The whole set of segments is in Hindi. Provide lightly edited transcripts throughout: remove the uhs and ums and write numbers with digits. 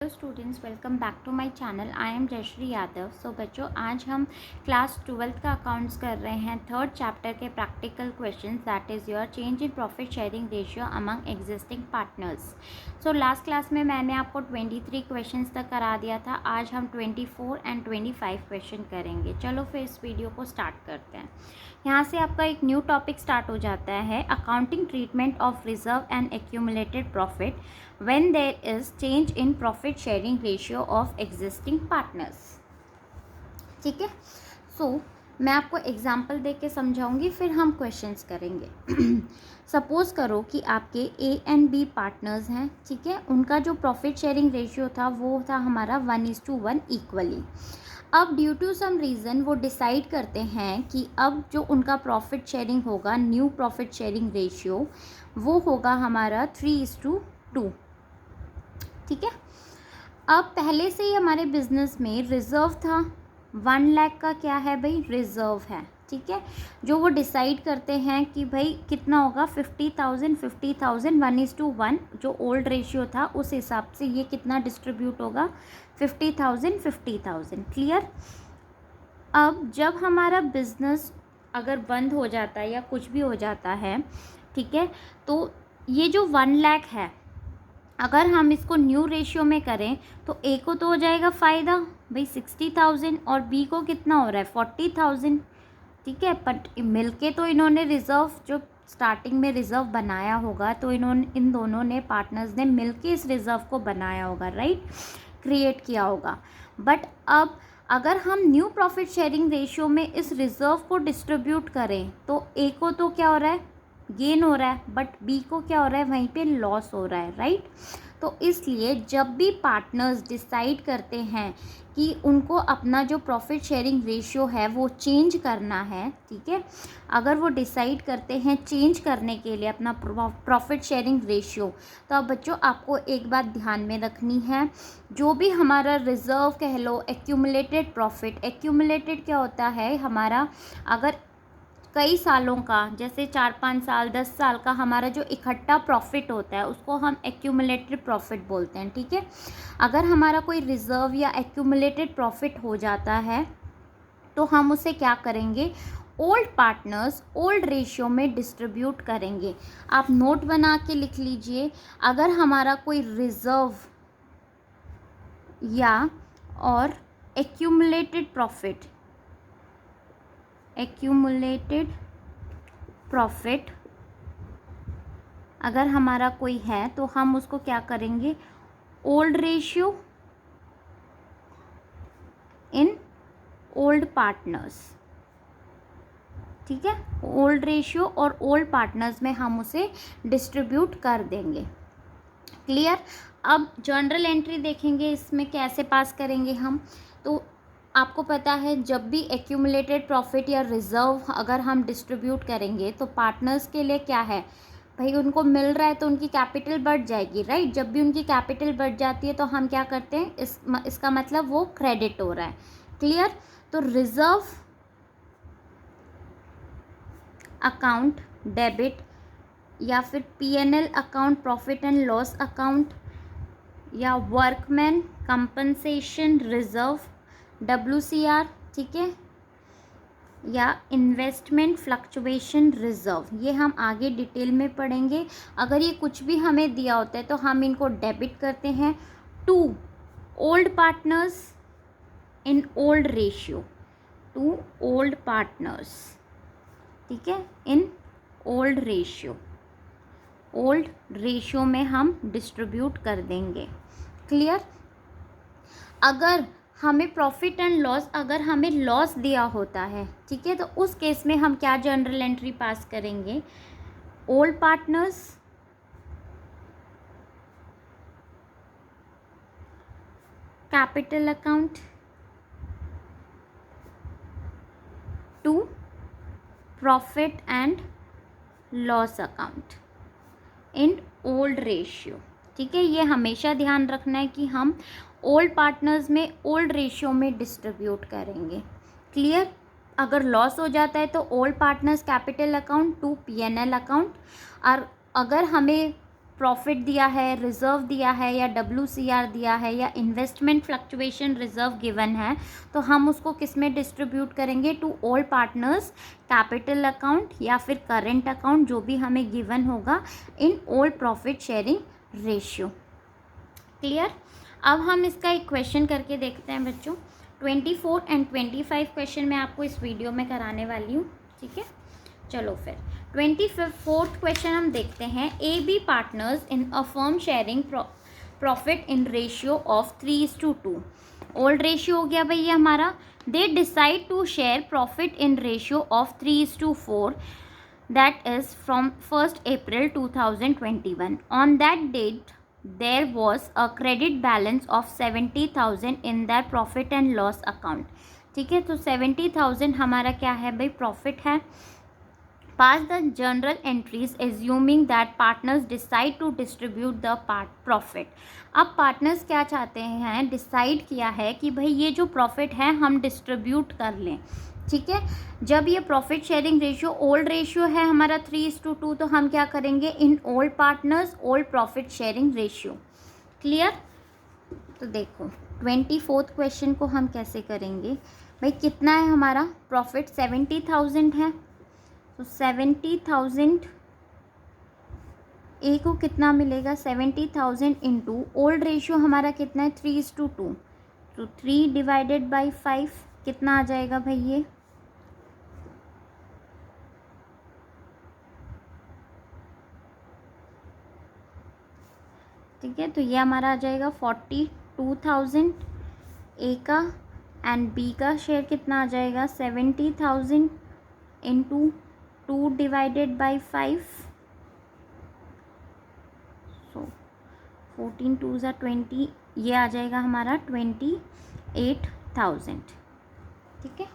Students, welcome back to my channel. I am Jayshree Yadav. So बच्चों, आज हम क्लास 12th का अकाउंट्स कर रहे हैं, थर्ड चैप्टर के practical questions, that is your change in profit sharing ratio among existing partners. So last class में मैंने आपको 23 क्वेश्चंस तक करा दिया था। आज हम 24 एंड 25 क्वेश्चन करेंगे। चलो फिर इस वीडियो को स्टार्ट करते हैं। यहाँ से आपका एक न्यू टॉपिक स्टार्ट हो जाता है, accounting treatment of reserve and accumulated profit when there is change in profit sharing ratio of existing partners। ठीक है, मैं आपको एग्जांपल दे के समझाऊंगी, फिर हम क्वेश्चंस करेंगे। सपोज करो कि आपके ए एंड बी पार्टनर्स हैं, ठीक है। उनका जो प्रॉफिट शेयरिंग रेशियो था वो था हमारा 1:1 इक्वली। अब ड्यू टू सम रीज़न वो डिसाइड करते हैं कि अब जो उनका प्रॉफिट शेयरिंग होगा, न्यू प्रॉफिट शेयरिंग रेशियो, वो होगा हमारा 3:2। ठीक है। अब पहले से ही हमारे बिजनेस में रिजर्व था, 1 लाख का क्या है भाई, रिजर्व है। ठीक है, जो वो डिसाइड करते हैं कि भाई कितना होगा, 50,000 1:1, जो ओल्ड रेशियो था उस हिसाब से ये कितना डिस्ट्रीब्यूट होगा, 50,000। क्लियर। अब जब हमारा बिजनेस अगर बंद हो जाता है या कुछ भी हो जाता है, ठीक है, तो ये जो 1 लाख है, अगर हम इसको न्यू रेशियो में करें तो ए को तो हो जाएगा फ़ायदा भाई 60,000 और बी को कितना हो रहा है 40,000। ठीक है, बट मिलके तो इन्होंने रिज़र्व, जो स्टार्टिंग में रिज़र्व बनाया होगा, तो इन दोनों ने पार्टनर्स ने मिलके इस रिज़र्व को बनाया होगा, राइट, क्रिएट किया होगा। बट अब अगर हम न्यू प्रॉफिट शेयरिंग रेशियो में इस रिज़र्व को डिस्ट्रीब्यूट करें तो ए को तो क्या हो रहा है, गेन हो रहा है, बट बी को क्या हो रहा है, वहीं पे लॉस हो रहा है, राइट। तो इसलिए जब भी पार्टनर्स डिसाइड करते हैं कि उनको अपना जो प्रॉफिट शेयरिंग रेशियो है वो चेंज करना है, ठीक है, अगर वो डिसाइड करते हैं चेंज करने के लिए अपना प्रॉफिट शेयरिंग रेशियो, तो अब बच्चों आपको एक बात ध्यान में रखनी है, जो भी हमारा रिजर्व कह लो, एक्यूमुलेटेड प्रॉफिट, एक्यूमुलेटेड क्या होता है हमारा, अगर कई सालों का, जैसे 4-5 साल 10 साल का हमारा जो इकट्ठा प्रॉफिट होता है उसको हम एक्यूमुलेटेड प्रॉफिट बोलते हैं। ठीक है, अगर हमारा कोई रिजर्व या एक्यूमुलेटेड प्रॉफिट हो जाता है तो हम उसे क्या करेंगे, ओल्ड पार्टनर्स ओल्ड रेशियो में डिस्ट्रीब्यूट करेंगे। आप नोट बना के लिख लीजिए, अगर हमारा कोई रिजर्व या और एक्यूमुलेटेड प्रॉफिट अगर हमारा कोई है तो हम उसको क्या करेंगे, old ratio in old partners. ठीक है, ओल्ड रेशियो और ओल्ड पार्टनर्स में हम उसे डिस्ट्रीब्यूट कर देंगे। क्लियर। अब जर्नल एंट्री देखेंगे, इसमें कैसे पास करेंगे हम, तो आपको पता है जब भी एक्यूमुलेटेड प्रॉफिट या रिजर्व अगर हम डिस्ट्रीब्यूट करेंगे तो पार्टनर्स के लिए क्या है भाई, उनको मिल रहा है तो उनकी कैपिटल बढ़ जाएगी, राइट। जब भी उनकी कैपिटल बढ़ जाती है तो हम क्या करते हैं, इसका मतलब वो क्रेडिट हो रहा है। क्लियर। तो रिजर्व अकाउंट डेबिट या फिर PNL account, profit and loss account, या वर्कमैन कंपनसेशन रिजर्व, WCR, ठीक है, या इन्वेस्टमेंट फ्लक्चुएशन रिजर्व, ये हम आगे डिटेल में पढ़ेंगे। अगर ये कुछ भी हमें दिया होता है तो हम इनको डेबिट करते हैं to old partners in old ratio, to old partners, ठीक है, इन ओल्ड रेशियो में हम डिस्ट्रीब्यूट कर देंगे। क्लियर। अगर हमें प्रॉफिट एंड लॉस, अगर हमें लॉस दिया होता है, ठीक है, तो उस केस में हम क्या जर्नल एंट्री पास करेंगे, old partners capital account to profit and loss account in old ratio. ठीक है, ये हमेशा ध्यान रखना है कि हम ओल्ड पार्टनर्स में ओल्ड रेशियो में डिस्ट्रीब्यूट करेंगे। क्लियर। अगर लॉस हो जाता है तो old partners capital account to PNL account, और अगर हमें प्रॉफिट दिया है, रिजर्व दिया है, या WCR दिया है, या इन्वेस्टमेंट फ्लक्चुएशन रिजर्व गिवन है, तो हम उसको किस में डिस्ट्रीब्यूट करेंगे? To all partners capital account या फिर करेंट अकाउंट, जो भी हमें गिवन होगा, in all profit sharing ratio. Clear? अब हम इसका एक क्वेश्चन करके देखते हैं बच्चों। 24 एंड 25 क्वेश्चन मैं आपको इस वीडियो में कराने वाली हूँ, ठीक है। चलो फिर 24th क्वेश्चन हम देखते हैं। AB partners in a firm sharing profit in ratio of 3:2। Old ratio हो गया भाई ये हमारा। They decide to share profit in ratio of 3:4, that is from 1st April 2021. On that date there was a credit balance of 70,000 in their profit and loss account, ठीक है। तो 70,000 हमारा क्या है भाई? प्रॉफिट है। Pass the journal entries assuming that partners decide to distribute the profit। अब पार्टनर्स क्या चाहते हैं? डिसाइड किया है कि भाई ये जो प्रॉफिट है हम डिस्ट्रीब्यूट कर लें, ठीक है। जब ये profit sharing ratio old ratio है हमारा 3:2, तो हम क्या करेंगे? In old partners old profit sharing ratio. Clear? तो देखो 24th क्वेश्चन को हम कैसे करेंगे भाई? कितना है हमारा प्रॉफिट? 70,000 है, तो 70,000 ए को कितना मिलेगा? 70,000 इंटू ओल्ड रेशियो हमारा कितना है? 3:2, तो 3 डिवाइडेड बाई 5 कितना आ जाएगा भाई? ये ठीक है, तो ये हमारा आ जाएगा 42,000 ए का, एंड बी का शेयर कितना आ जाएगा? 70,000 इंटू 2 डिवाइडेड बाई 5, सो 14 2 ज़ा 20, ये आ जाएगा हमारा 28,000, ठीक है।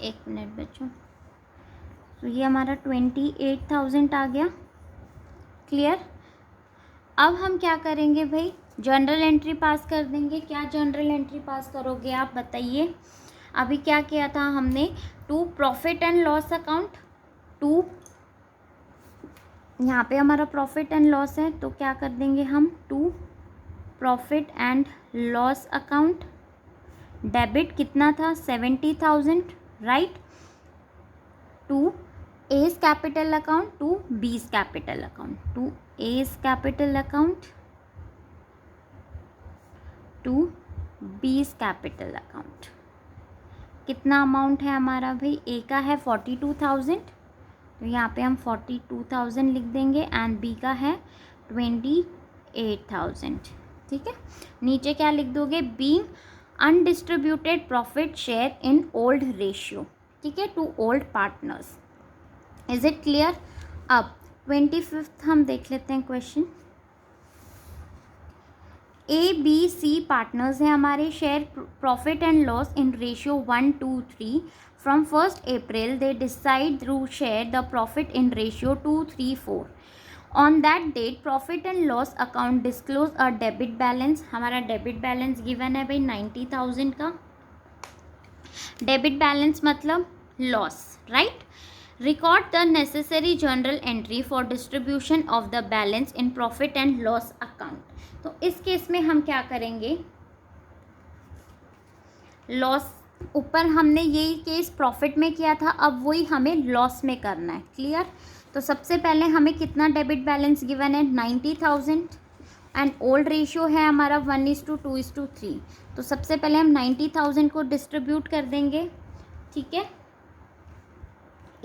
एक मिनट बच्चों, तो ये हमारा 28,000 आ गया। क्लियर? अब हम क्या करेंगे भाई? जर्नल एंट्री पास कर देंगे। क्या जर्नल एंट्री पास करोगे आप बताइए? अभी क्या किया था हमने? To profit and loss account, to यहाँ पे हमारा प्रॉफिट एंड लॉस है, तो क्या कर देंगे हम? To profit and loss account. Debit कितना था? 70,000, right. To A's capital account, to B's capital account, to A's capital account, to B's capital account. कितना अमाउंट है हमारा भाई? ए का है 42,000, तो यहाँ पे हम 42,000 लिख देंगे, एंड बी का है 28,000, ठीक है। नीचे क्या लिख दोगे? Being undistributed profit share in old ratio, ठीक है, to old partners. Is it clear? अब 25th हम देख लेते हैं क्वेश्चन। ABC पार्टनर्स हैं हमारे। Share profit and loss in ratio 1:3। From 1st April they decide to share the profit in ratio 2:4। On that date profit and loss account disclose a debit balance. हमारा डेबिट बैलेंस गिवन है भाई 90,000 का। डेबिट बैलेंस मतलब loss, right. Record the necessary journal entry for distribution of the balance in profit and loss account. तो इस केस में हम क्या करेंगे? लॉस, ऊपर हमने यही केस प्रॉफिट में किया था, अब वही हमें लॉस में करना है। क्लियर? तो सबसे पहले हमें कितना डेबिट बैलेंस गिवन है? 90,000, एंड ओल्ड रेशियो है हमारा 1:2:3। तो सबसे पहले हम 90,000 को डिस्ट्रीब्यूट कर देंगे, ठीक है।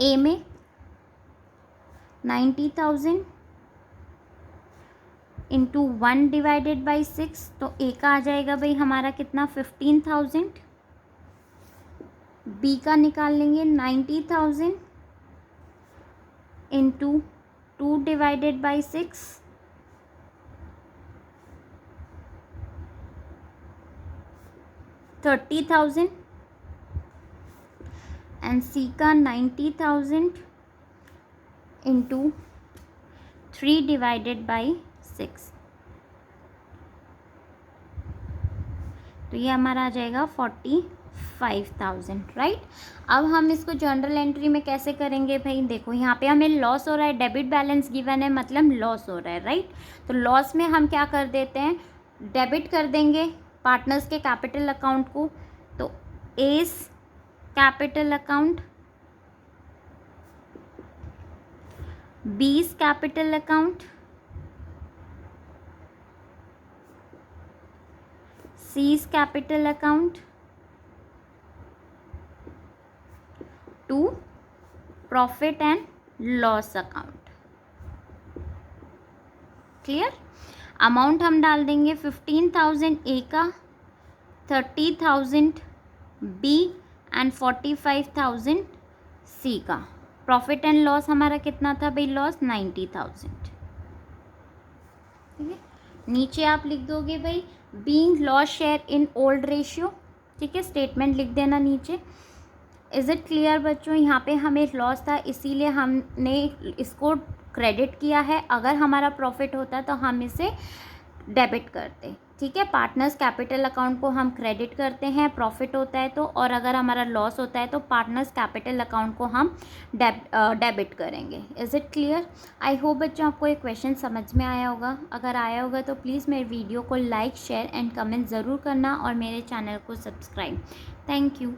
ए में 90,000 इंटू 1 डिवाइडेड बाई 6, तो ए का आ जाएगा भाई हमारा कितना? 15,000। बी का निकाल लेंगे 90,000 इंटू 2 डिवाइडेड बाई 6, 30,000, एंड सी का 90,000 इंटू 3 डिवाइडेड बाई 6, तो ये हमारा आ जाएगा 45,000। 5,000, राइट। अब हम इसको जर्नल एंट्री में कैसे करेंगे भाई, देखो यहाँ पे हमें लॉस हो रहा है, डेबिट बैलेंस गिवन है मतलब लॉस हो रहा है, राइट। तो लॉस में हम क्या कर देते हैं, डेबिट कर देंगे पार्टनर्स के कैपिटल अकाउंट को। तो A's capital account, B's capital account, C's capital account to profit and loss account. Clear. Amount हम डाल देंगे 15,000 ए का, 30,000 बी एंड 45,000 सी का। प्रॉफिट एंड लॉस हमारा कितना था भाई, लॉस 90,000। ठीक है, नीचे आप लिख दोगे भाई being loss share in old ratio. ठीक है, स्टेटमेंट लिख देना नीचे। इज़ इट क्लियर बच्चों, यहाँ पे हमें लॉस था इसीलिए हमने इसको क्रेडिट किया है। अगर हमारा प्रॉफिट होता तो हम इसे डेबिट करते। ठीक है, पार्टनर्स कैपिटल अकाउंट को हम क्रेडिट करते हैं प्रॉफिट होता है तो, और अगर हमारा लॉस होता है तो पार्टनर्स कैपिटल अकाउंट को हम डेबिट करेंगे। Is it clear. I hope बच्चों आपको ये क्वेश्चन समझ में आया होगा। अगर आया होगा तो प्लीज़ मेरे वीडियो को लाइक शेयर एंड कमेंट ज़रूर करना और मेरे चैनल को सब्सक्राइब। Thank you.